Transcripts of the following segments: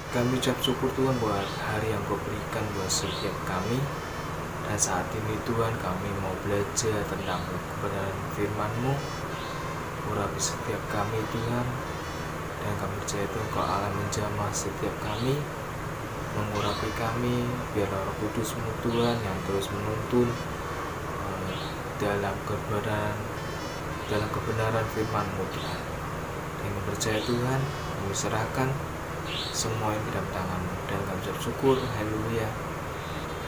Kami ucap syukur Tuhan buat hari yang Kau berikan buat setiap kami. Dan saat ini Tuhan, kami mau belajar tentang kebenaran firman-Mu. Urapi setiap kami Tuhan. Dan kami percaya Tuhan Kau Allah menjamah setiap kami, mengurapi kami. Biar Roh Kudus-Mu Tuhan yang terus menuntun dalam kebenaran firman-Mu Tuhan. Dan kami percaya Tuhan, kami serahkan semua yang di dalam tangan-Mu, dan kami ucap syukur. Haleluya,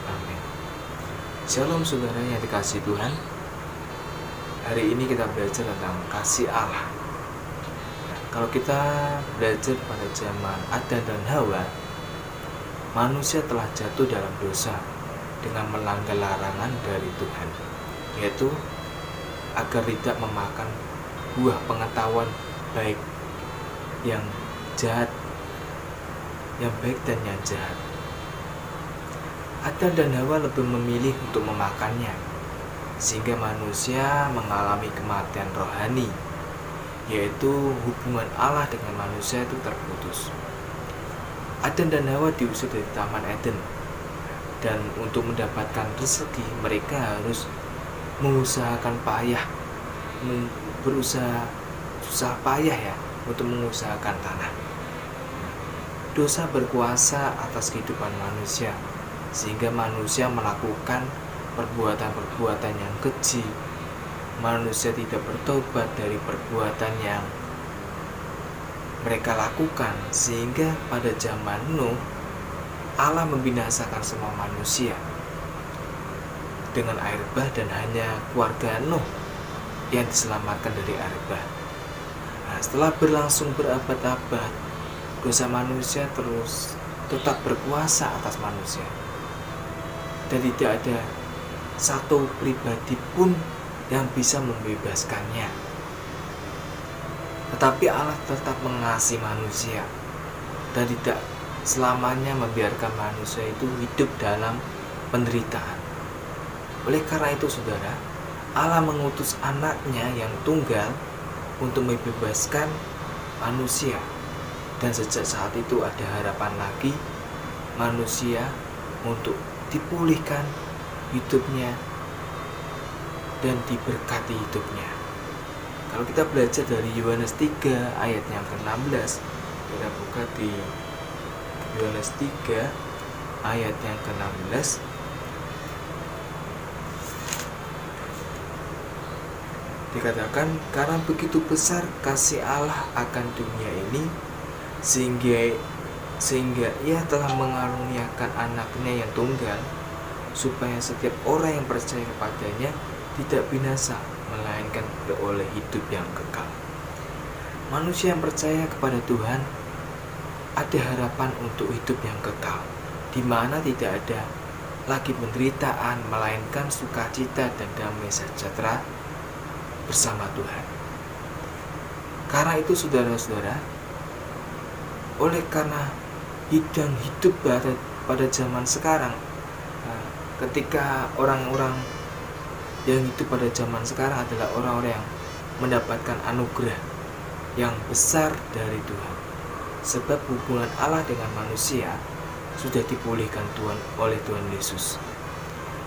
amin. Shalom saudara yang dikasihi Tuhan. Hari ini kita belajar tentang kasih Allah. Kalau kita belajar pada zaman Adam dan Hawa, manusia telah jatuh dalam dosa dengan melanggar larangan dari Tuhan, yaitu agar tidak memakan buah pengetahuan baik yang jahat, yang baik dan yang jahat. Adam dan Hawa lebih memilih untuk memakannya, sehingga manusia mengalami kematian rohani, yaitu hubungan Allah dengan manusia itu terputus. Adam dan Hawa diusir dari Taman Eden, dan untuk mendapatkan rezeki mereka harus mengusahakan payah, berusaha susah payah ya untuk mengusahakan tanah. Dosa berkuasa atas kehidupan manusia, sehingga manusia melakukan perbuatan-perbuatan yang keji. Manusia tidak bertobat dari perbuatan yang mereka lakukan, sehingga pada zaman Nuh Allah membinasakan semua manusia dengan air bah, dan hanya keluarga Nuh yang diselamatkan dari air bah. Nah, setelah berlangsung berabad-abad, dosa manusia terus tetap berkuasa atas manusia, dan tidak ada satu pribadi pun yang bisa membebaskannya. Tetapi Allah tetap mengasihi manusia dan tidak selamanya membiarkan manusia itu hidup dalam penderitaan. Oleh karena itu saudara, Allah mengutus anaknya yang tunggal untuk membebaskan manusia. Dan sejak saat itu ada harapan lagi manusia untuk dipulihkan hidupnya dan diberkati hidupnya. Kalau kita belajar dari Yohanes 3 ayat yang ke-16, kita buka di Yohanes 3 ayat yang ke-16. Dikatakan, karena begitu besar kasih Allah akan dunia ini, sehingga ia telah mengaruniakan anaknya yang tunggal, supaya setiap orang yang percaya kepadanya tidak binasa, melainkan beroleh hidup yang kekal. Manusia yang percaya kepada Tuhan ada harapan untuk hidup yang kekal, di mana tidak ada lagi penderitaan, melainkan sukacita dan damai sejahtera bersama Tuhan. Karena itu saudara-saudara, oleh karena hidup pada zaman sekarang, ketika orang-orang yang hidup pada zaman sekarang adalah orang-orang yang mendapatkan anugerah yang besar dari Tuhan, sebab hubungan Allah dengan manusia sudah dipulihkan oleh Tuhan Yesus.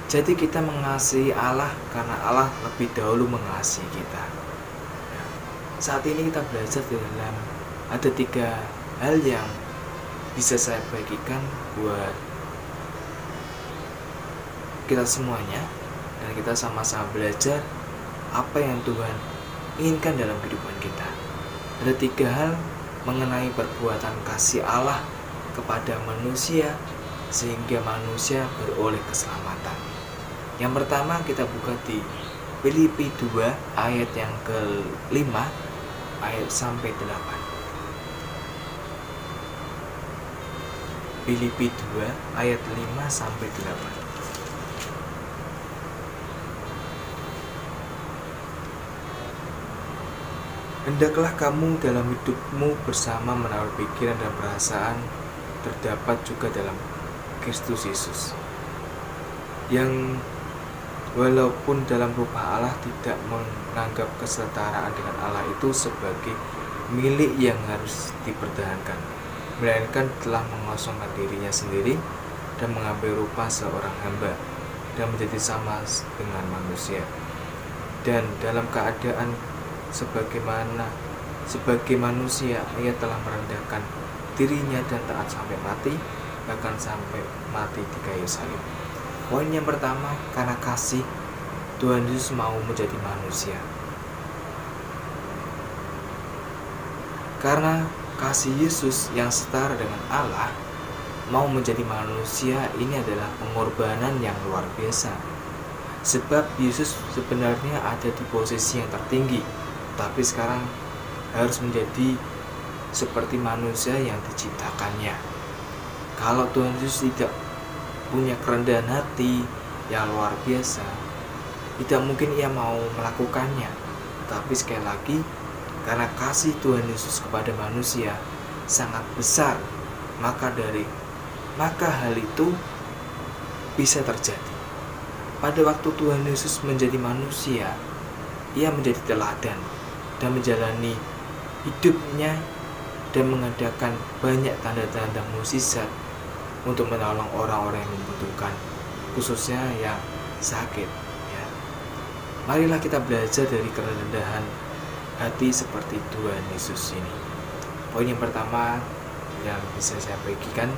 Jadi kita mengasihi Allah karena Allah lebih dahulu mengasihi kita. Saat ini kita belajar dalam ada 3 hal yang bisa saya bagikan buat kita semuanya, dan kita sama-sama belajar apa yang Tuhan inginkan dalam kehidupan kita. Ada 3 hal mengenai perbuatan kasih Allah kepada manusia, sehingga manusia beroleh keselamatan. Yang pertama kita buka di Filipi 2 ayat yang ke-5 ayat sampai 8. Filipi 2 ayat 5 sampai 8. Hendaklah kamu dalam hidupmu bersama menaruh pikiran dan perasaan terdapat juga dalam Kristus Yesus, yang walaupun dalam rupa Allah tidak menganggap kesetaraan dengan Allah itu sebagai milik yang harus dipertahankan, melainkan telah mengosongkan dirinya sendiri dan mengambil rupa seorang hamba dan menjadi sama dengan manusia. Dan dalam keadaan sebagai manusia, ia telah merendahkan dirinya dan taat sampai mati, bahkan sampai mati di kayu salib. Poin yang pertama, karena kasih, Tuhan Yesus mau menjadi manusia. Karena kasih Yesus yang setara dengan Allah mau menjadi manusia, ini adalah pengorbanan yang luar biasa. Sebab Yesus sebenarnya ada di posisi yang tertinggi, tapi sekarang harus menjadi seperti manusia yang diciptakannya. Kalau Tuhan Yesus tidak punya kerendahan hati yang luar biasa, tidak mungkin ia mau melakukannya. Tapi sekali lagi, karena kasih Tuhan Yesus kepada manusia sangat besar, maka hal itu bisa terjadi. Pada waktu Tuhan Yesus menjadi manusia, ia menjadi teladan dan menjalani hidupnya dan mengadakan banyak tanda-tanda mukjizat untuk menolong orang-orang yang membutuhkan, khususnya yang sakit. Ya. Marilah kita belajar dari kerendahan hati seperti Tuhan Yesus ini. Poin yang pertama yang bisa saya bagikan,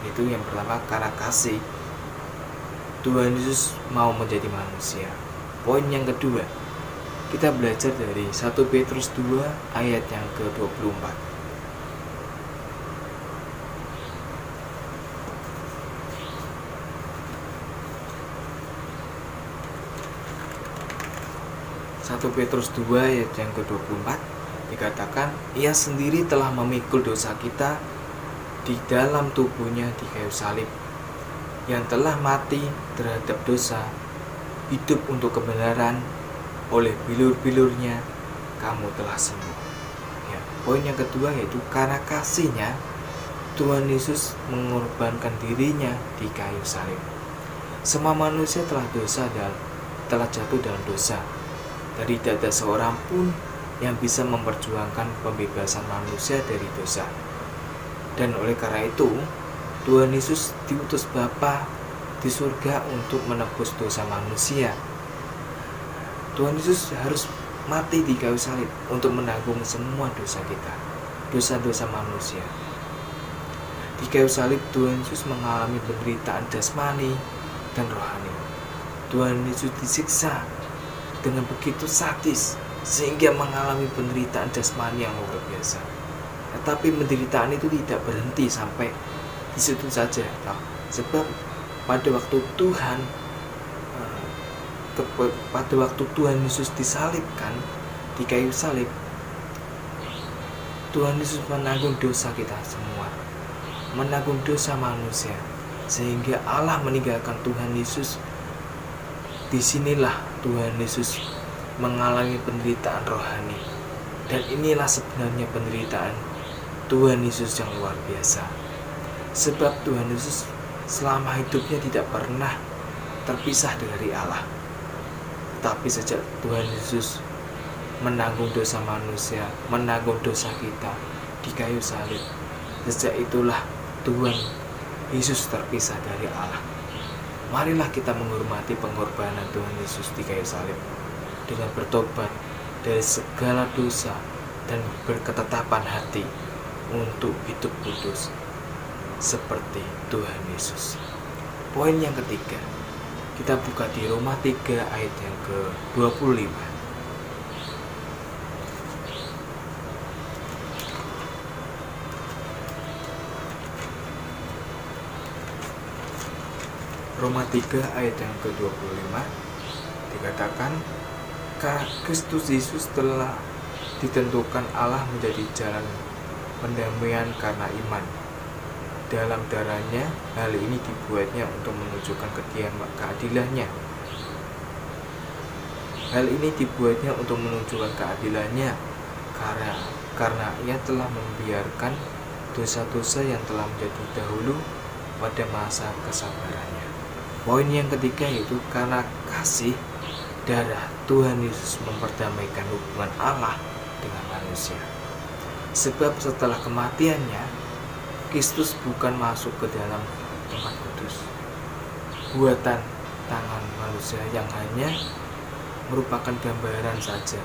itu yang pertama, karena kasih Tuhan Yesus mau menjadi manusia. Poin yang kedua, kita belajar dari 1 Petrus 2 ayat yang ke-24. Petrus 2 ayat yang ke-24 dikatakan, ia sendiri telah memikul dosa kita di dalam tubuhnya di kayu salib, yang telah mati terhadap dosa, hidup untuk kebenaran, oleh bilur-bilurnya kamu telah sembuh. Ya, poin yang kedua yaitu karena kasihnya Tuhan Yesus mengorbankan dirinya di kayu salib. Semua manusia telah jatuh dalam dosa. Dan tidak ada seorang pun yang bisa memperjuangkan pembebasan manusia dari dosa. Dan oleh karena itu, Tuhan Yesus diutus Bapa di surga untuk menebus dosa manusia. Tuhan Yesus harus mati di kayu salib untuk menanggung semua dosa kita, dosa-dosa manusia. Di kayu salib Tuhan Yesus mengalami penderitaan jasmani dan rohani. Tuhan Yesus disiksa dengan begitu sadis sehingga mengalami penderitaan jasmani yang luar biasa. Tetapi penderitaan itu tidak berhenti sampai di situ saja, sebab pada waktu Tuhan Yesus disalibkan di kayu salib, Tuhan Yesus menanggung dosa kita semua, menanggung dosa manusia, sehingga Allah meninggalkan Tuhan Yesus. Disinilah Tuhan Yesus mengalami penderitaan rohani, dan inilah sebenarnya penderitaan Tuhan Yesus yang luar biasa. Sebab Tuhan Yesus selama hidupnya tidak pernah terpisah dari Allah. Tapi sejak Tuhan Yesus menanggung dosa manusia, menanggung dosa kita di kayu salib, sejak itulah Tuhan Yesus terpisah dari Allah. Marilah kita menghormati pengorbanan Tuhan Yesus di kayu salib dengan bertobat dari segala dosa dan berketetapan hati untuk hidup kudus seperti Tuhan Yesus. Poin yang ketiga, kita buka di Roma 3 ayat yang ke-25. Roma 3 ayat yang ke-25 dikatakan, Kristus Yesus telah ditentukan Allah menjadi jalan pendamaian karena iman. Dalam darahnya, hal ini dibuatnya untuk menunjukkan keadilannya. Hal ini dibuatnya untuk menunjukkan keadilannya karena ia telah membiarkan dosa-dosa yang telah menjadi dahulu pada masa kesabarannya. Poin yang ketiga yaitu karena kasih, darah Tuhan Yesus memperdamaikan hubungan Allah dengan manusia. Sebab setelah kematiannya, Kristus bukan masuk ke dalam tempat kudus, buatan tangan manusia yang hanya merupakan gambaran saja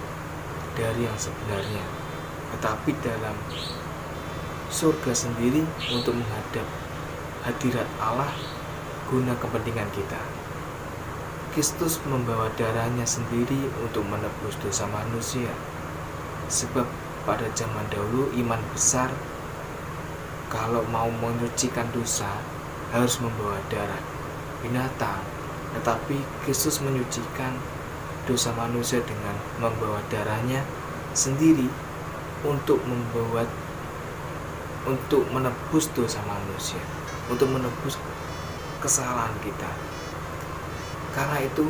dari yang sebenarnya, tetapi dalam surga sendiri untuk menghadap hadirat Allah guna kepentingan kita. Kristus membawa darahnya sendiri untuk menebus dosa manusia. Sebab pada zaman dahulu iman besar kalau mau menyucikan dosa harus membawa darah binatang, tetapi Kristus menyucikan dosa manusia dengan membawa darahnya sendiri untuk menebus dosa manusia, untuk menebus kesalahan kita. Karena itu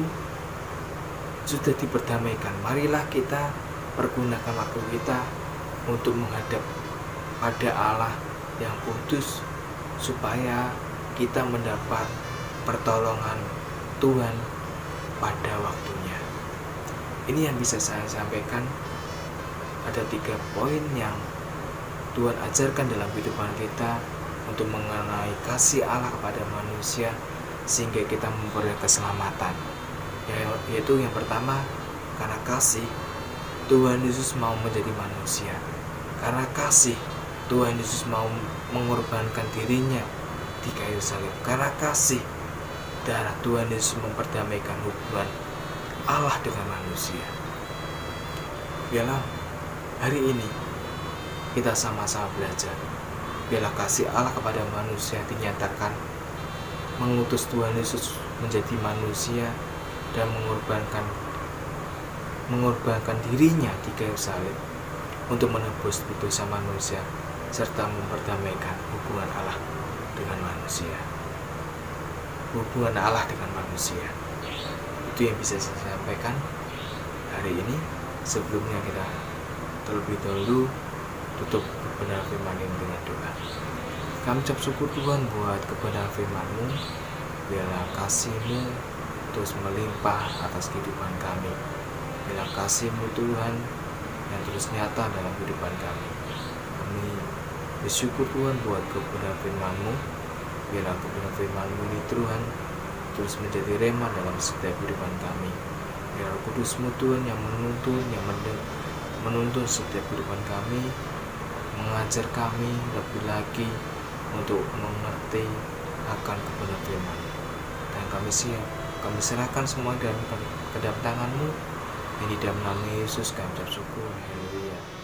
sudah diperdamaikan. Marilah kita pergunakan waktu kita untuk menghadap pada Allah yang kudus, supaya kita mendapat pertolongan Tuhan pada waktunya. Ini yang bisa saya sampaikan. Ada 3 poin yang Tuhan ajarkan dalam kehidupan kita untuk mengenai kasih Allah kepada manusia, sehingga kita memperoleh keselamatan. Yaitu yang pertama, karena kasih Tuhan Yesus mau menjadi manusia. Karena kasih Tuhan Yesus mau mengorbankan dirinya di kayu salib. Karena kasih darah Tuhan Yesus memperdamaikan hubungan Allah dengan manusia. Biarlah hari ini kita sama-sama belajar. Biarlah kasih Allah kepada manusia dinyatakan, mengutus Tuhan Yesus menjadi manusia dan mengorbankan dirinya di kayu salib untuk menebus dosa manusia serta memperdamaikan hubungan Allah dengan manusia. Hubungan Allah dengan manusia. Itu yang bisa saya sampaikan hari ini. Sebelumnya kita terlebih dahulu tutup kebenaran firman ini dengan doa. Kami ucap syukur Tuhan buat kebenaran firman-Mu. Biarlah kasih-Mu terus melimpah atas kehidupan kami. Biarlah kasih-Mu Tuhan yang terus nyata dalam kehidupan kami. Kami bersyukur Tuhan buat kebenaran firman-Mu. Biarlah kebenaran firman-Mu ini Tuhan terus menjadi rema dalam setiap kehidupan kami. Biarlah Kudus-Mu Tuhan yang menuntun setiap kehidupan kami, mengajar kami lebih lagi untuk mengerti akan kebenaran firman. Dan kami serahkan semua ke dalam tangan-Mu. Yang di dalam nama Yesus kami ucap syukur. Haleluya.